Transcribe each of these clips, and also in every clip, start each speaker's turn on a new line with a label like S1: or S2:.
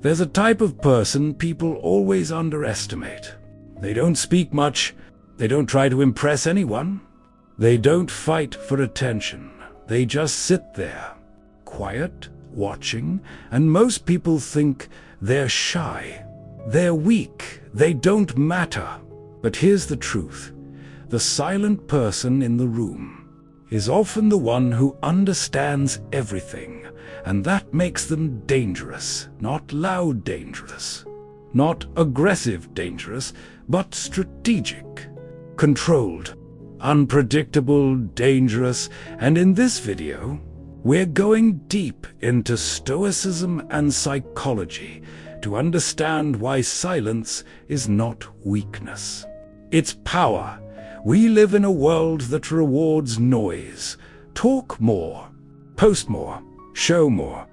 S1: There's a type of person people always underestimate. They don't speak much. They don't try to impress anyone. They don't fight for attention. They just sit there, quiet, watching, and most people think they're shy. They're weak. They don't matter. But here's the truth. The silent person in the room is often the one who understands everything, and that makes them dangerous. Not loud dangerous, not aggressive dangerous, but strategic, controlled, unpredictable, dangerous. And in this video, we're going deep into Stoicism and psychology to understand why silence is not weakness. It's power. We live in a world that rewards noise. Talk more, post more, show more,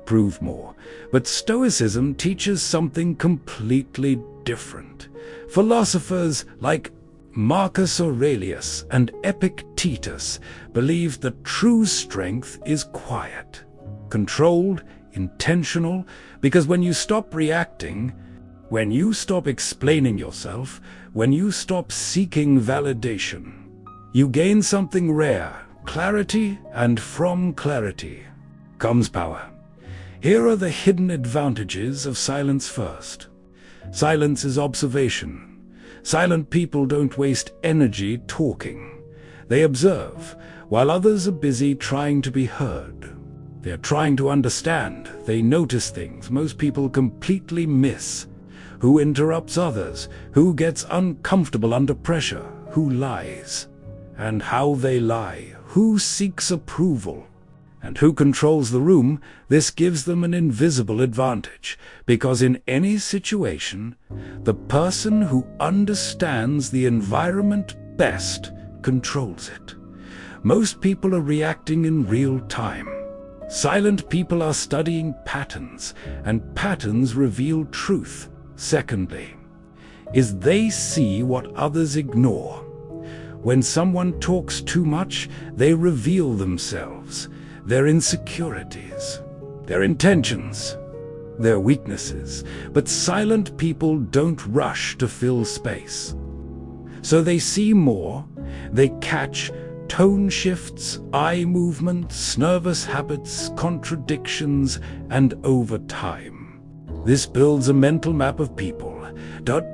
S1: prove more. But Stoicism teaches something completely different. Philosophers like Marcus Aurelius and Epictetus believed that true strength is quiet, controlled, intentional, because when you stop reacting, when you stop explaining yourself, when you stop seeking validation, you gain something rare, clarity, and from clarity comes power. Here are the hidden advantages of silence first. Silence is observation. Silent people don't waste energy talking. They observe, while others are busy trying to be heard. They're trying to understand. They notice things most people completely miss. Who interrupts others? Who gets uncomfortable under pressure? Who lies? And how they lie? Who seeks approval? And who controls the room? This gives them an invisible advantage, because in any situation, the person who understands the environment best controls it. Most people are reacting in real time. Silent people are studying patterns, and patterns reveal truth. Secondly, is they see what others ignore. When someone talks too much, they reveal themselves, their insecurities, their intentions, their weaknesses. But silent people don't rush to fill space. So they see more, they catch tone shifts, eye movements, nervous habits, contradictions, and over time, this builds a mental map of people.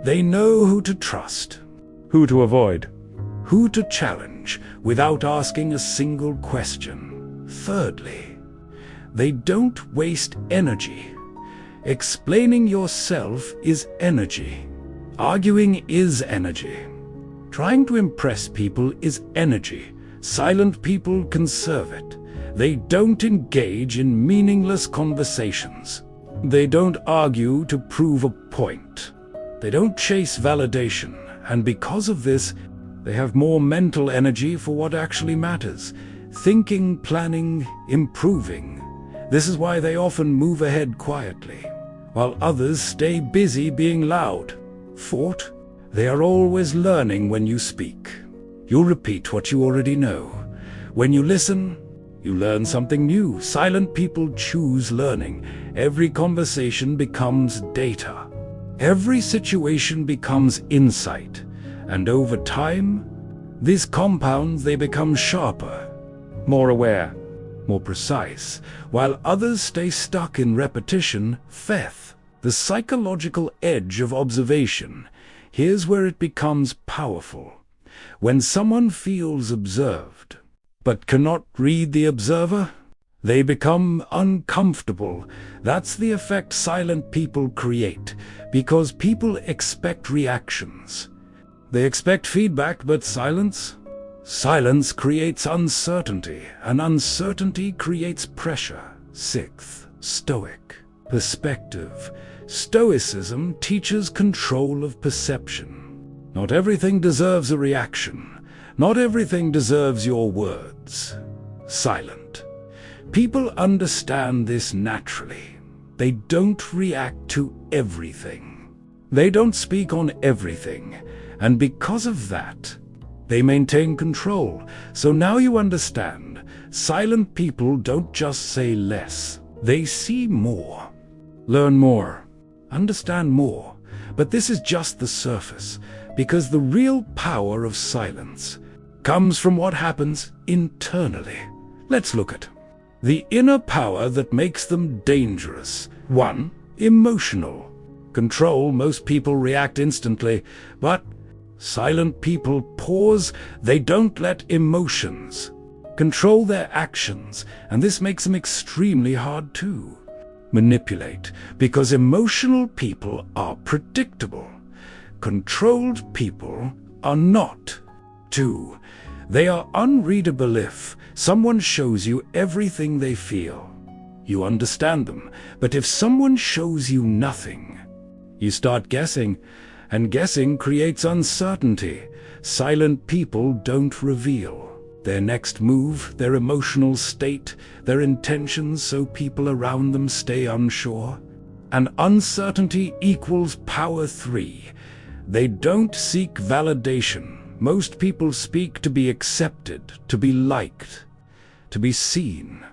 S1: They know who to trust, who to avoid, who to challenge without asking a single question. Thirdly, they don't waste energy. Explaining yourself is energy. Arguing is energy. Trying to impress people is energy. Silent people conserve it. They don't engage in meaningless conversations. They don't argue to prove a point. They don't chase validation, and because of this, they have more mental energy for what actually matters. Thinking, planning, improving. This is why they often move ahead quietly, while others stay busy being loud. Fourth, they are always learning when you speak. You repeat what you already know. When you listen, you learn something new. Silent people choose learning. Every conversation becomes data. Every situation becomes insight. And over time, this compounds, they become sharper, more aware, more precise, while others stay stuck in repetition. Fifth, the psychological edge of observation. Here's where it becomes powerful. When someone feels observed, but cannot read the observer, they become uncomfortable. That's the effect silent people create, because people expect reactions. They expect feedback, but silence creates uncertainty, and uncertainty creates pressure. Sixth, Stoic perspective. Stoicism teaches control of perception. Not everything deserves a reaction. Not everything deserves your words. Silent people understand this naturally. They don't react to everything. They don't speak on everything. And because of that, they maintain control. So now you understand, silent people don't just say less. They see more, learn more, understand more. But this is just the surface, because the real power of silence comes from what happens internally. Let's look at the inner power that makes them dangerous. 1. Emotional control. Most people react instantly, but silent people pause. They don't let emotions control their actions, and this makes them extremely hard to manipulate, because emotional people are predictable. Controlled people are not. 2. They are unreadable. If someone shows you everything they feel, you understand them. But if someone shows you nothing, you start guessing, and guessing creates uncertainty. Silent people don't reveal their next move, their emotional state, their intentions, so people around them stay unsure. And uncertainty equals power. 3. They don't seek validation. Most people speak to be accepted, to be liked, to be seen,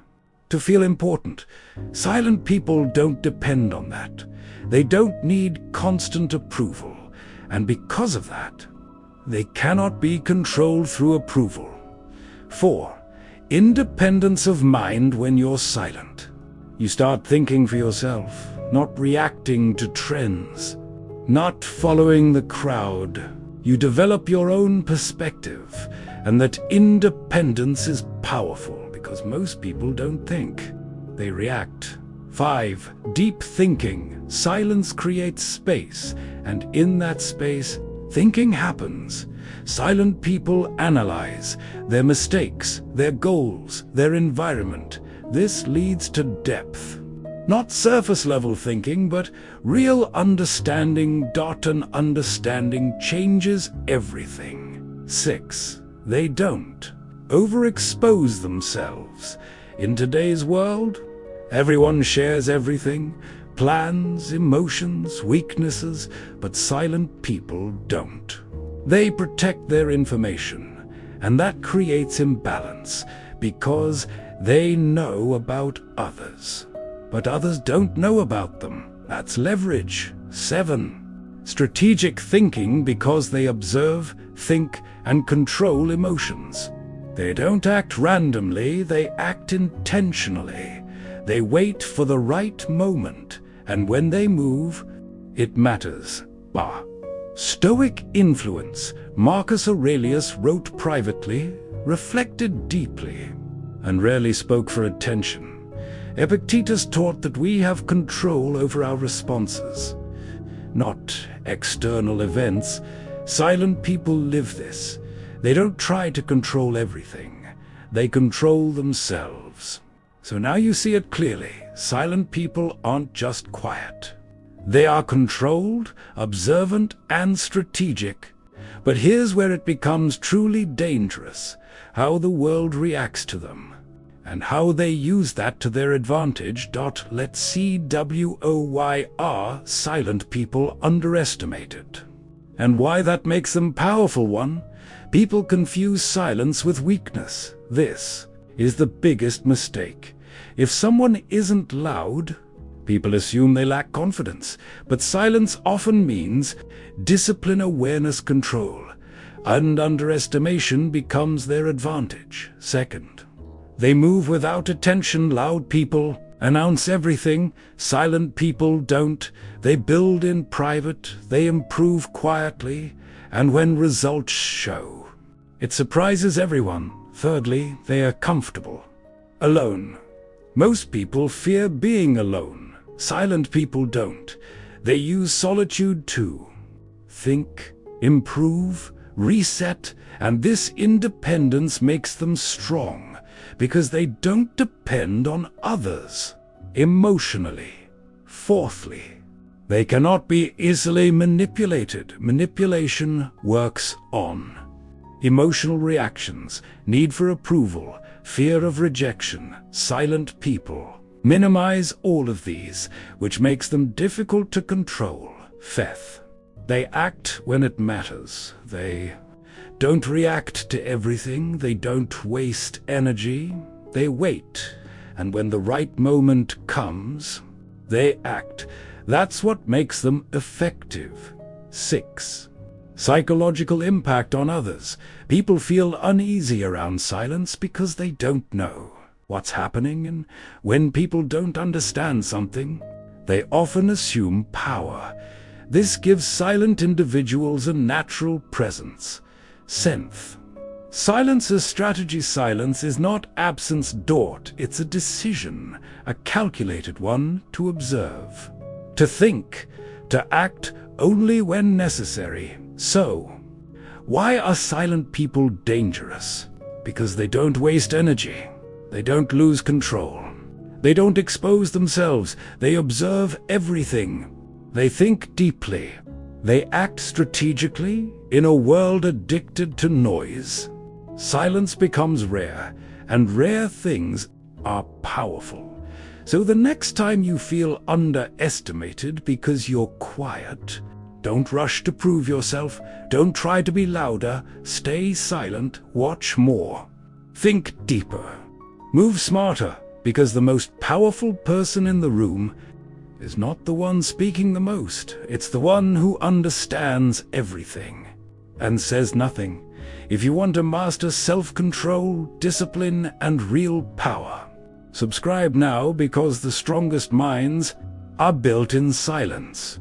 S1: to feel important. Silent people don't depend on that. They don't need constant approval, and because of that, they cannot be controlled through approval. 4. Independence of mind. When you're silent, you start thinking for yourself, not reacting to trends, not following the crowd. You develop your own perspective, and that independence is powerful because most people don't think, they react. 5. Deep thinking. Silence creates space, and in that space, thinking happens. Silent people analyze their mistakes, their goals, their environment. This leads to depth. Not surface-level thinking, but real understanding. An understanding changes everything. 6. They don't overexpose themselves. In today's world, everyone shares everything, plans, emotions, weaknesses, but silent people don't. They protect their information, and that creates imbalance because they know about others, but others don't know about them. That's leverage. 7. Strategic thinking. Because they observe, think, and control emotions. They don't act randomly, they act intentionally. They wait for the right moment, and when they move, it matters. Stoic influence. Marcus Aurelius wrote privately, reflected deeply, and rarely spoke for attention. Epictetus taught that we have control over our responses, not external events. Silent people live this. They don't try to control everything. They control themselves. So now you see it clearly. Silent people aren't just quiet. They are controlled, observant, and strategic. But here's where it becomes truly dangerous: how the world reacts to them, and how they use that to their advantage. Let's see why are silent people underestimated, and why that makes them powerful. 1. People confuse silence with weakness. This is the biggest mistake. If someone isn't loud, people assume they lack confidence, but silence often means discipline, awareness, control, and underestimation becomes their advantage. 2. They move without attention. Loud people announce everything. Silent people don't. They build in private, they improve quietly, and when results show, it surprises everyone. 3. They are comfortable. Alone. Most people fear being alone. Silent people don't. They use solitude to think, improve, reset, and this independence makes them strong because they don't depend on others emotionally. 4. They cannot be easily manipulated. Manipulation works on emotional reactions, need for approval, fear of rejection. Silent people minimize all of these, which makes them difficult to control. 5. They act when it matters. They don't react to everything. They don't waste energy. They wait, and when the right moment comes, they act. That's what makes them effective. 6. Psychological impact on others. People feel uneasy around silence because they don't know what's happening, and when people don't understand something, they often assume power. This gives silent individuals a natural presence. 7th. Silence as strategy. Silence is not absence dort, it's a decision, a calculated one to observe, to think, to act only when necessary. So, why are silent people dangerous? Because they don't waste energy. They don't lose control. They don't expose themselves. They observe everything. They think deeply. They act strategically in a world addicted to noise. Silence becomes rare, and rare things are powerful. So the next time you feel underestimated because you're quiet, don't rush to prove yourself. Don't try to be louder. Stay silent. Watch more. Think deeper. Move smarter, because the most powerful person in the room is not the one speaking the most. It's the one who understands everything and says nothing. If you want to master self-control, discipline, and real power, subscribe now, because the strongest minds are built in silence.